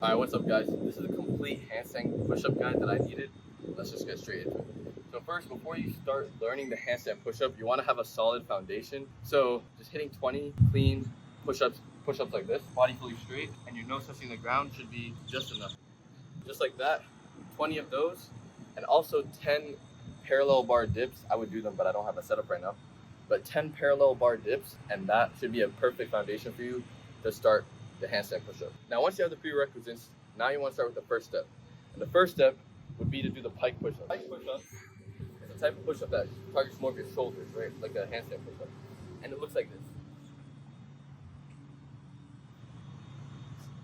Alright, what's up guys? This is a complete handstand push-up guide that I needed. Let's just get straight into it. So first, before you start learning the handstand push-up, you want to have a solid foundation. So just hitting 20 clean push-ups like this, body fully straight, and your nose touching the ground should be just enough. Just like that, 20 of those, and also 10 parallel bar dips. I would do them, but I don't have a setup right now. But 10 parallel bar dips, and that should be a perfect foundation for you to start the handstand push-up. Now, once you have the prerequisites, now you want to start with the first step. And the first step would be to do the pike push-up. Pike push-up is a type of push-up that targets more of your shoulders, right? Like a handstand push-up. And it looks like this.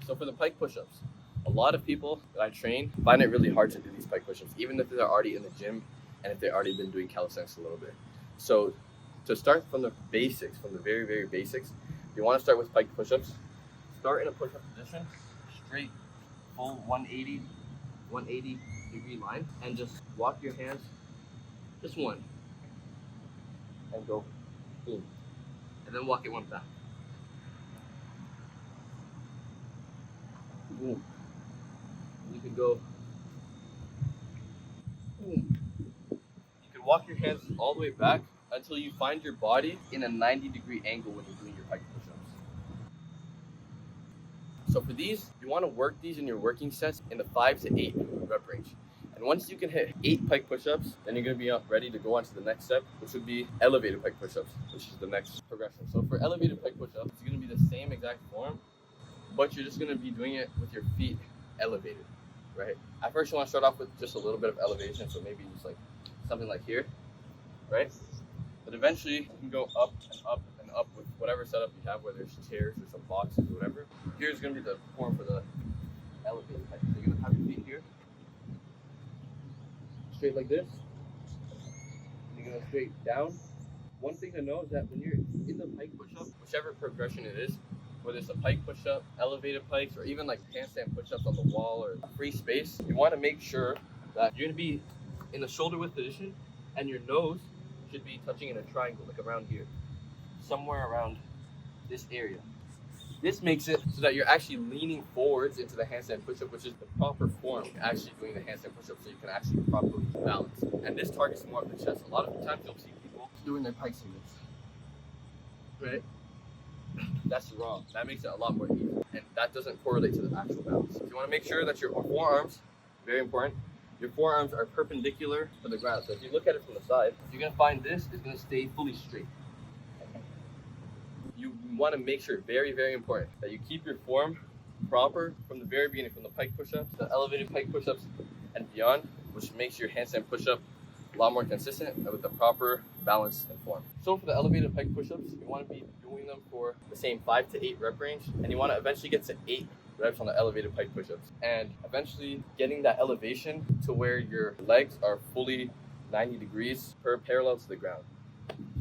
So for the pike push-ups, a lot of people that I train find it really hard to do these pike push-ups, even if they're already in the gym and if they've already been doing calisthenics a little bit. So to start from the basics, from the very, very basics, you want to start with pike push-ups. Start in a push-up position, straight, full 180 degree line, and just walk your hands, just one, and go boom, and then walk it one back. Boom. You can go boom. You can walk your hands all the way back until you find your body in a 90-degree angle when you're doing your pike push-ups. So for these, you want to work these in your working sets in the 5 to 8 rep range. And once you can hit 8 pike push-ups, then you're going to be ready to go on to the next step, which would be elevated pike push-ups, which is the next progression. So for elevated pike push-ups, it's going to be the same exact form, but you're just going to be doing it with your feet elevated, right? At first, you want to start off with just a little bit of elevation, so maybe just like something like here, right? But eventually, you can go up and up and up with whatever setup you have, whether it's chairs or some boxes or whatever. Here's going to be the form for the elevated pike. So you're going to have your feet here, straight like this. You're going to straight down. One thing to know is that when you're in the pike push-up, whichever progression it is, whether it's a pike push-up, elevated pikes, or even like handstand push-ups on the wall or free space, you want to make sure that you're going to be in the shoulder width position and your nose should be touching in a triangle, like around here, somewhere around this area. This makes it so that you're actually leaning forwards into the handstand push-up, which is the proper form, actually doing the handstand push-up so you can actually properly balance. And this targets more of the chest. A lot of the times you'll see people doing their pikes like this, right? That's wrong. That makes it a lot more easy, and that doesn't correlate to the actual balance. So you want to make sure that your forearms, very important, your forearms are perpendicular to the ground. So if you look at it from the side, you're going to find this is going to stay fully straight. You want to make sure, very, very important, that you keep your form proper from the very beginning, from the pike push-ups, the elevated pike push-ups, and beyond, which makes your handstand push-up a lot more consistent and with the proper balance and form. So for the elevated pike push-ups, you want to be doing them for the same 5 to 8 rep range, and you want to eventually get to 8 reps on the elevated pike push-ups, and eventually getting that elevation to where your legs are fully 90 degrees parallel to the ground.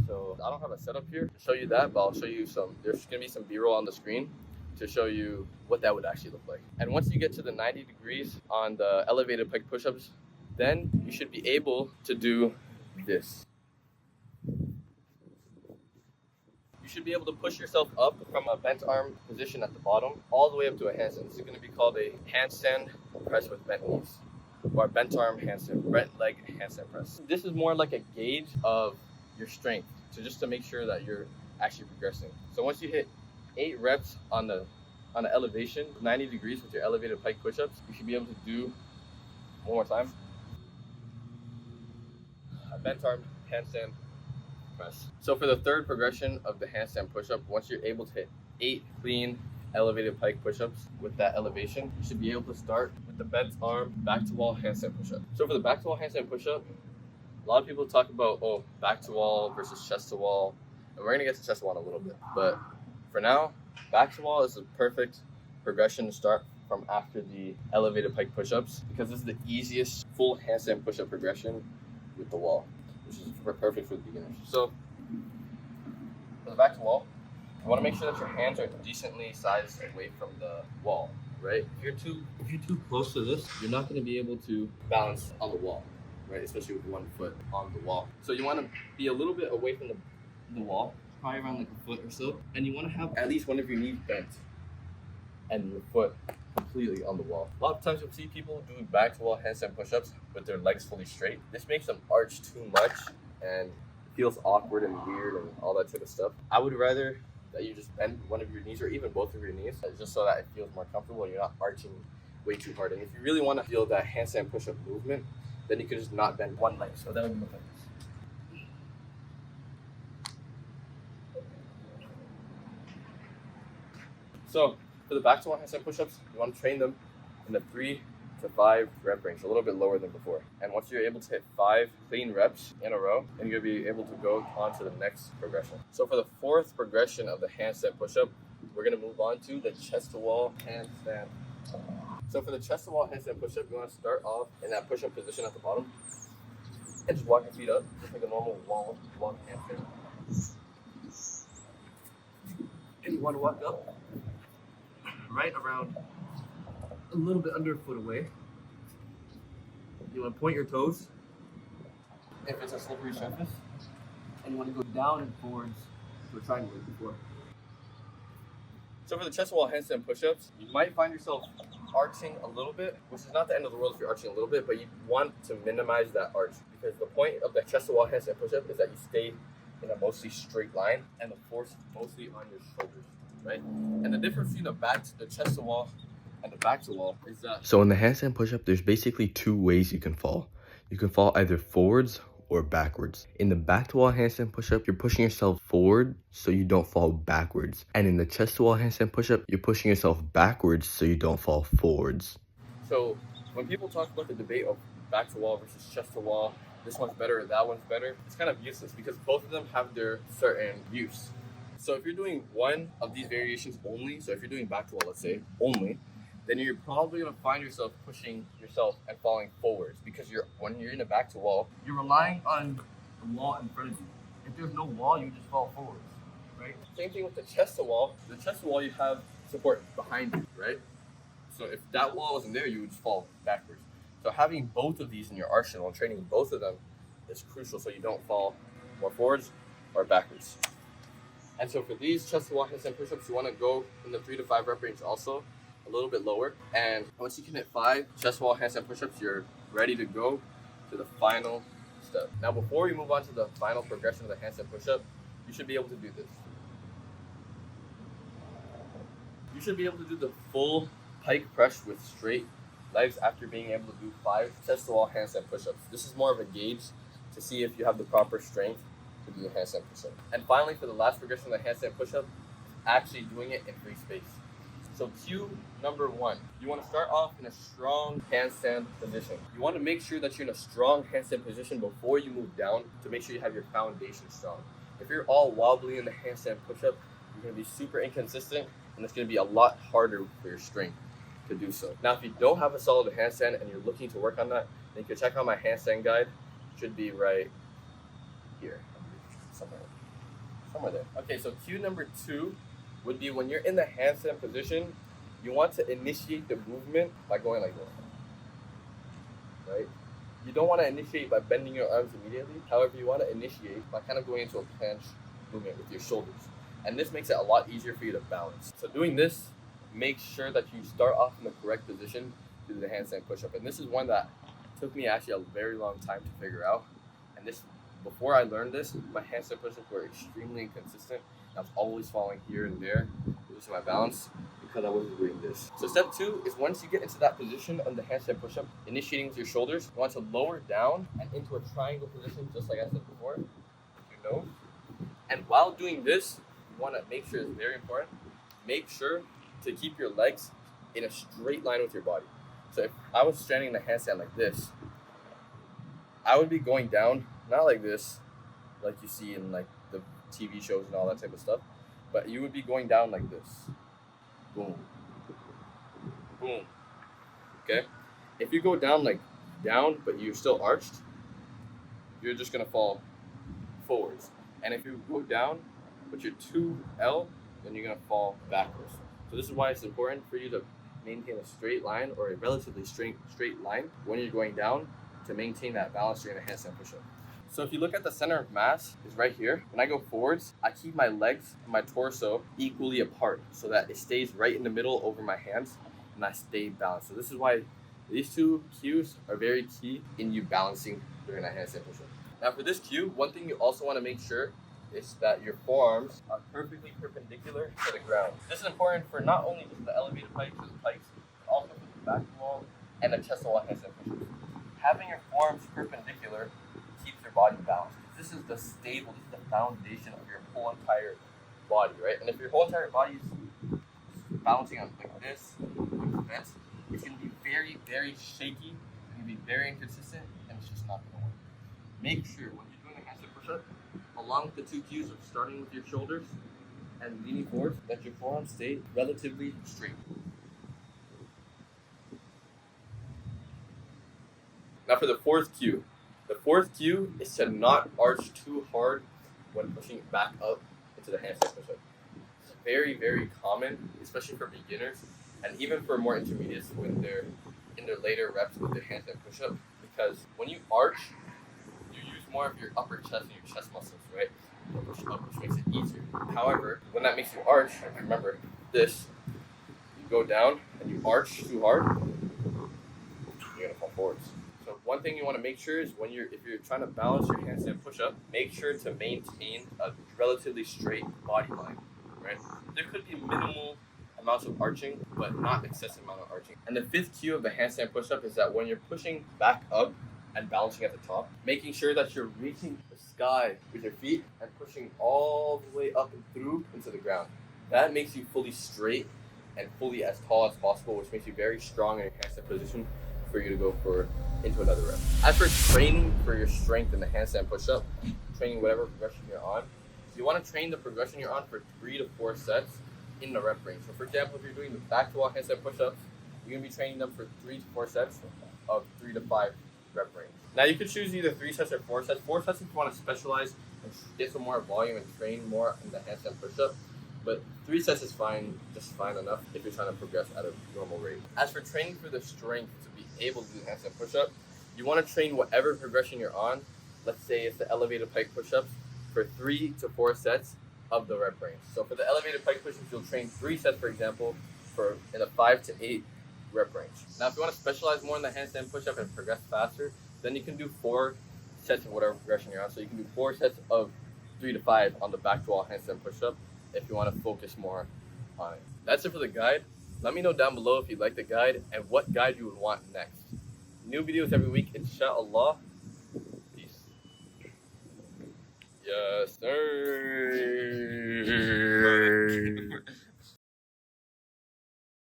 So I don't have a setup here to show you that, but I'll show you some. There's going to be some B-roll on the screen to show you what that would actually look like. And once you get to the 90 degrees on the elevated pike push-ups, then you should be able to do this. You should be able to push yourself up from a bent arm position at the bottom all the way up to a handstand. This is going to be called a handstand press with bent knees, or bent arm handstand, bent leg handstand press. This is more like a gauge of your strength, so just to make sure that you're actually progressing. So once you hit 8 reps on the elevation, 90 degrees with your elevated pike push-ups, you should be able to do, one more time, a bent arm handstand press. So for the third progression of the handstand push-up, once you're able to hit 8 clean elevated pike push-ups with that elevation, you should be able to start with the bent arm back to wall handstand push-up. So for the back to wall handstand push-up, a lot of people talk about, back to wall versus chest to wall, and we're gonna get to chest to wall in a little bit. But for now, back to wall is the perfect progression to start from after the elevated pike push-ups, because this is the easiest full handstand push-up progression with the wall, which is perfect for the beginners. So for the back to wall, you want to make sure that your hands are decently sized away from the wall, right? If you're too close to this, you're not going to be able to balance on the wall, right? Especially with one foot on the wall. So you want to be a little bit away from the wall, probably around like a foot or so, and you want to have at least one of your knees bent and your foot completely on the wall. A lot of times you'll see people doing back to wall handstand push-ups with their legs fully straight. This makes them arch too much and feels awkward and weird and all that type of stuff. I would rather that you just bend one of your knees or even both of your knees just so that it feels more comfortable and you're not arching way too hard. And if you really want to feel that handstand push-up movement, then you can just not bend one leg. So that would look like this. So for the back to wall handstand push-ups, you want to train them in the 3 to 5 rep range, a little bit lower than before. And once you're able to hit 5 clean reps in a row, then you're going to be able to go on to the next progression. So for the 4th progression of the handstand push-up, we're going to move on to the chest to wall handstand. So for the chest to wall handstand push-up, you want to start off in that push-up position at the bottom and just walk your feet up, just like a normal wall handstand. And you want to walk up right around a little bit under a foot away. You want to point your toes if it's a slippery surface, and you want to go down and forwards to a triangle like before. So for the chest wall handstand push-ups, you might find yourself arching a little bit, which is not the end of the world if you're arching a little bit, but you want to minimize that arch because the point of the chest wall handstand push-up is that you stay in a mostly straight line and the force is mostly on your shoulders, right? And the difference between the chest to wall and the back to wall is that. So in the handstand push-up, there's basically 2 ways you can fall. You can fall either forwards or backwards. In the back to wall handstand push-up, you're pushing yourself forward so you don't fall backwards. And in the chest to wall handstand push-up, you're pushing yourself backwards so you don't fall forwards. So when people talk about the debate of back to wall versus chest to wall, this one's better or that one's better, it's kind of useless because both of them have their certain use. So if you're doing one of these variations only, so if you're doing back to wall, let's say, only, then you're probably going to find yourself pushing yourself and falling forwards because when you're in a back to wall, you're relying on the wall in front of you. If there's no wall, you just fall forwards, right? Same thing with the chest to wall. The chest to wall, you have support behind you, right? So if that wall wasn't there, you would just fall backwards. So having both of these in your arsenal and training both of them is crucial so you don't fall more forwards or backwards. And so for these chest to wall handstand push-ups, you want to go in the 3 to 5 rep range also, a little bit lower. And once you can hit 5 chest wall handstand push-ups, you're ready to go to the final step. Now before we move on to the final progression of the handstand push-up, you should be able to do this. You should be able to do the full pike press with straight legs after being able to do 5 chest to wall handstand push-ups. This is more of a gauge to see if you have the proper strength to do the handstand push-up. And finally, for the last progression of the handstand push-up, actually doing it in free space. So cue number 1, you want to start off in a strong handstand position. You want to make sure that you're in a strong handstand position before you move down to make sure you have your foundation strong. If you're all wobbly in the handstand push-up, you're going to be super inconsistent and it's going to be a lot harder for your strength to do so. Now, if you don't have a solid handstand and you're looking to work on that, then you can check out my handstand guide. It should be right here, somewhere there. Okay, so cue number 2 would be when you're in the handstand position, you want to initiate the movement by going like this, right? You don't want to initiate by bending your arms immediately. However, you want to initiate by kind of going into a planche movement with your shoulders. And this makes it a lot easier for you to balance. So doing this, make sure that you start off in the correct position to do the handstand push-up. And this is one that took me actually a very long time to figure out. And this, before I learned this, my handstand push-ups were extremely inconsistent. I was always falling here and there, losing my balance because I wasn't doing this. So step 2 is once you get into that position on the handstand push-up, initiating with your shoulders, you want to lower down and into a triangle position, just like I said before, with your nose. And while doing this, you want to make sure, it's very important, make sure to keep your legs in a straight line with your body. So if I was standing in the handstand like this, I would be going down, not like this, like you see in like the TV shows and all that type of stuff, but you would be going down like this. Boom. Boom. Okay? If you go down like down, but you're still arched, you're just gonna fall forwards. And if you go down, but you're too L, then you're gonna fall backwards. So this is why it's important for you to maintain a straight line or a relatively straight line when you're going down to maintain that balance during a handstand push-up. So if you look at the center of mass is right here. When I go forwards, I keep my legs and my torso equally apart so that it stays right in the middle over my hands. and I stay balanced. So this is why these two cues are very key in you balancing during a handstand push-up. Now for this cue, one thing you also want to make sure is that your forearms are perfectly perpendicular to the ground. This is important for not only just the elevated pikes or the pikes, but also for the back wall and the chest wall handstand push-ups. Having your forearms perpendicular keeps your body balanced. This is the foundation of your whole entire body, right? And if your whole entire body is balancing on like this, bent, it's going to be very, very shaky, it's going to be very inconsistent, and it's just not going to work. Make sure when you're doing a handstand push-up, along with the two cues of starting with your shoulders and leaning forward, that your forearms stay relatively straight. Now for the fourth cue. The fourth cue is to not arch too hard when pushing back up into the handstand push-up. It's very, very common, especially for beginners, and even for more intermediates when they're in their later reps with the handstand push-up, because when you arch, you use more of your upper chest and your chest muscles, right? Push up, which makes it easier. However, when that makes you arch, remember this, you go down and you arch too hard, you're gonna fall forwards. So one thing you want to make sure is if you're trying to balance your handstand push-up, make sure to maintain a relatively straight body line, right? There could be minimal amounts of arching, but not excessive amount of arching. And the fifth cue of the handstand push-up is that when you're pushing back up and balancing at the top, making sure that you're reaching the sky with your feet and pushing all the way up and through into the ground. That makes you fully straight and fully as tall as possible, which makes you very strong in your handstand position for you to go into another rep. As for training for your strength in the handstand push-up, training whatever progression you're on, you want to train the progression you're on for 3 to 4 sets in the rep range. So for example, if you're doing the back to wall handstand push-ups, you're going to be training them for 3 to 4 sets of 3 to 5 rep range. Now you could choose either 3 sets or 4 sets. 4 sets if you want to specialize and get some more volume and train more in the handstand push-up. But 3 sets is just fine enough if you're trying to progress at a normal rate. As for training for the strength to be able to do handstand push-up, you want to train whatever progression you're on. Let's say it's the elevated pike push-ups for 3 to 4 sets of the rep range. So for the elevated pike push-ups, you'll train 3 sets, for example, in a 5 to 8 rep range. Now, if you want to specialize more in the handstand push-up and progress faster, then you can do 4 sets of whatever progression you're on. So you can do 4 sets of 3 to 5 on the back to wall handstand push-up if you want to focus more on it. That's it for the guide. Let me know down below if you like the guide and what guide you would want next. New videos every week, inshallah. Peace. Yes, sir.